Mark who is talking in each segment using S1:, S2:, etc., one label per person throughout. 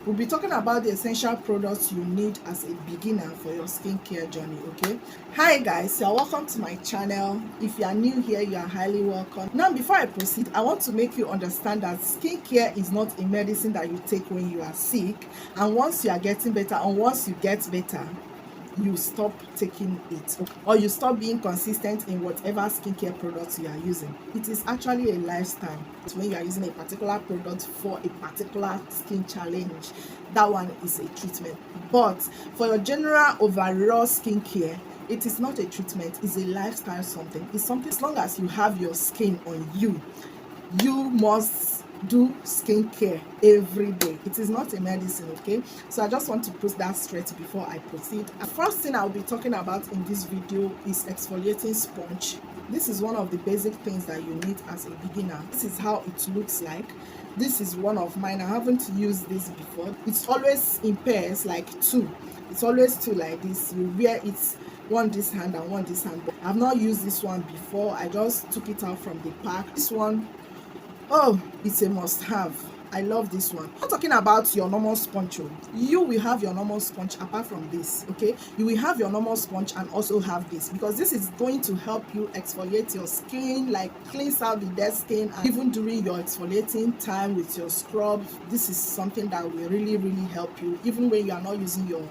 S1: We'll be talking about the essential products you need as a beginner for your skincare journey. Okay, hi guys, you're welcome to my channel. If you are new here, you are highly welcome. Now before I proceed, I want to make you understand that skincare is not a medicine that you take when you are sick, and once you are getting better, and once you get better, you stop taking it, or you stop being consistent in whatever skincare products you are using. It is actually a lifestyle. When you are using a particular product for a particular skin challenge, that one is a treatment. But for your general overall skincare, it is not a treatment, it's a lifestyle. It's something. As long as you have your skin on you, you must do skincare every day. It is not a medicine. Okay, so I just want to put that straight before I proceed. The first thing I'll be talking about in this video is exfoliating sponge. This is one of the basic things that you need as a beginner. This is how it looks like. This is one of mine. I haven't used this before. It's always in pairs, like two. It's always two like this. You wear it one this hand and one this hand. But I've not used this one before. I just took it out from the pack. This one, oh, it's a must-have. I love this one. I'm not talking about your normal sponge. You will have your normal sponge apart from this. Okay, you will have your normal sponge and also have this, because this is going to help you exfoliate your skin, like cleanse out the dead skin. And even during your exfoliating time with your scrub, this is something that will really help you. Even when you are not using your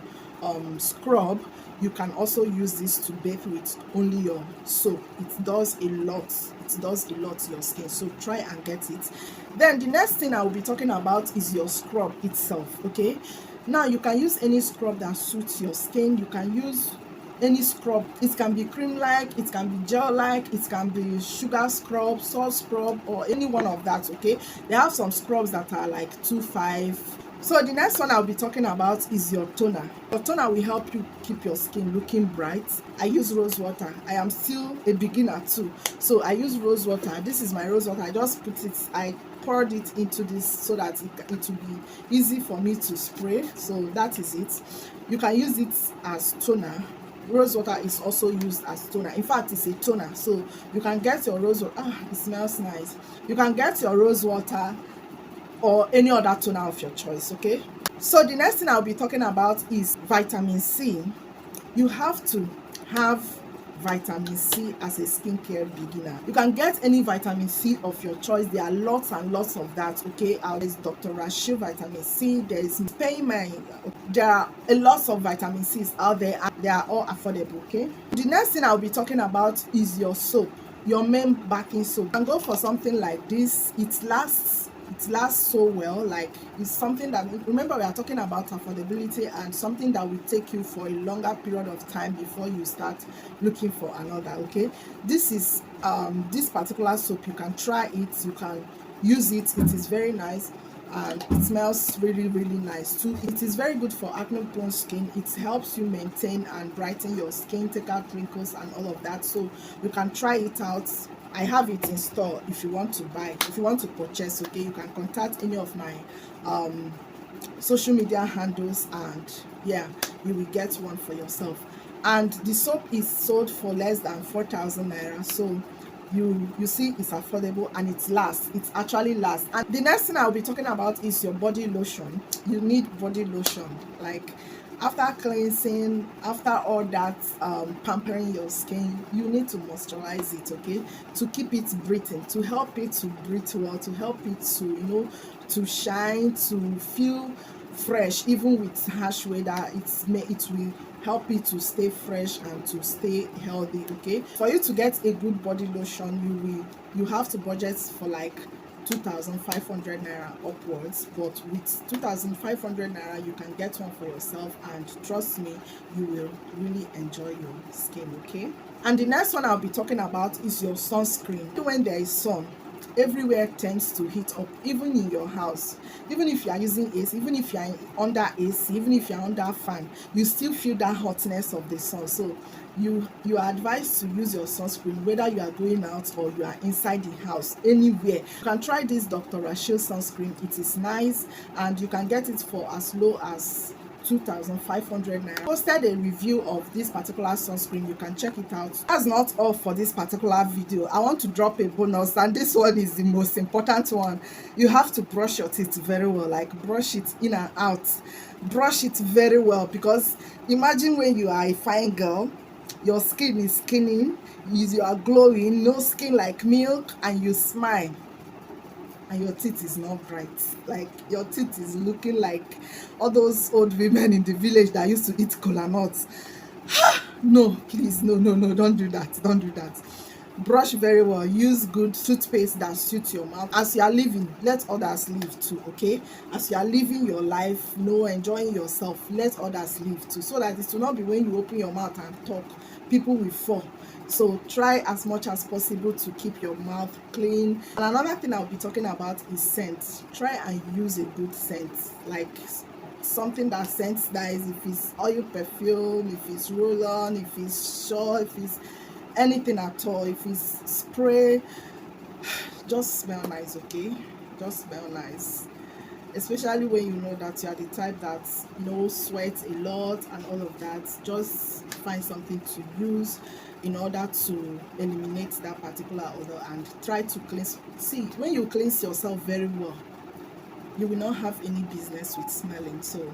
S1: scrub, you can also use this to bathe with only your soap. It does a lot. It does a lot to your skin, so try and get it. Then the next thing I will be talking about is your scrub itself. Okay, now you can use any scrub that suits your skin. You can use any scrub. It can be cream like, it can be gel like, it can be sugar scrub, salt scrub, or any one of that. Okay, they have some scrubs that are like 2.5. So the next one I'll be talking about is your toner. Your toner will help you keep your skin looking bright. I use rose water. I am still a beginner too, so I use rose water. This is my rose water. I just put it, I poured it into this so that it will be easy for me to spray. So that is it. You can use it as toner. Rose water is also used as toner. In fact, it's a toner, so you can get your rose water. It smells nice. You can get your rose water or any other toner of your choice. Okay, so the next thing I'll be talking about is vitamin C. You have to have vitamin C as a skincare beginner. You can get any vitamin C of your choice. There are lots and lots of that. Okay, there's Dr. Rashil vitamin C, there is Payman. There are a lot of vitamin C's out there, and they are all affordable. Okay, the next thing I'll be talking about is your soap, your main backing soap. You can go for something like this. It lasts so well. Like, it's something that, remember, we are talking about affordability and something that will take you for a longer period of time before you start looking for another. Okay, this is this particular soap. You can try it, you can use it. It is very nice and it smells really nice too. It is very good for acne prone skin. It helps you maintain and brighten your skin, take out wrinkles and all of that. So you can try it out. I have it in store if you want to buy, if you want to purchase. Okay, you can contact any of my social media handles, and yeah, you will get one for yourself. And the soap is sold for less than 4,000 naira, so you see, it's affordable and it lasts. It actually lasts. And the next thing I'll be talking about is your body lotion. You need body lotion. Like, after cleansing, after all that pampering your skin, you need to moisturize it. Okay, to keep it breathing, to help it to breathe well, to help it to, you know, to shine, to feel fresh. Even with harsh weather, it will help it to stay fresh and to stay healthy. Okay, for you to get a good body lotion, you have to budget for like 2,500 naira upwards. But with 2,500 naira, you can get one for yourself, and trust me, you will really enjoy your skin. Okay, and the next one I'll be talking about is your sunscreen. When there is sun, everywhere tends to heat up, even in your house. Even if you are using AC, even if you are under AC, even if you are under fan, you still feel that hotness of the sun. So you are advised to use your sunscreen whether you are going out or you are inside the house. Anywhere you can try this Dr. Rashil sunscreen. It is nice, and you can get it for as low as 2,500 naira. Posted a review of this particular sunscreen. You can check it out. That's not all for this particular video. I want to drop a bonus, and this one is the most important one. You have to brush your teeth very well, like brush it in and out. Brush it very well, because imagine when you are a fine girl, your skin is skinny, you are glowing, no skin like milk, and you smile and your teeth is not bright, like your teeth is looking like all those old women in the village that used to eat kola nuts. No, please, no, don't do that, don't do that. Brush very well, use good toothpaste that suits your mouth. As you are living, let others live too, okay? As you are living your life, enjoying yourself, let others live too, so that it will not be when you open your mouth and talk, people will fall. So try as much as possible to keep your mouth clean. And another thing I'll be talking about is scent. Try and use a good scent, like something that scents nice. If it's oil perfume, if it's roll-on, if it's sure, if it's anything at all, if it's spray, just smell nice, okay? Just smell nice. Especially when you know that you are the type that sweats a lot and all of that. Just find something to use in order to eliminate that particular odor, and try to cleanse. See, when you cleanse yourself very well, you will not have any business with smelling. So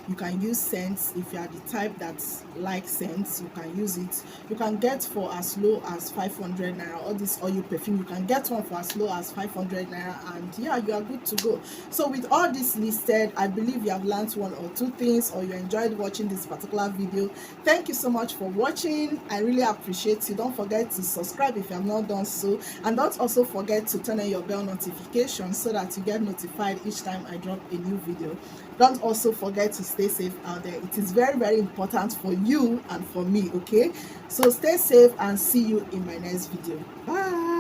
S1: you can use scents. If you are the type that likes scents, you can use it. You can get for as low as 500 naira. All this oil perfume, you can get one for as low as 500 naira, and yeah, you are good to go. So with all this listed, I believe you have learned one or two things, or you enjoyed watching this particular video. Thank you so much for watching. I really appreciate you. Don't forget to subscribe if you have not done so, and don't also forget to turn on your bell notification so that you get notified each time I drop a new video. Don't also forget to stay safe out there. It is very, very important for you and for me, okay? So stay safe, and see you in my next video. Bye.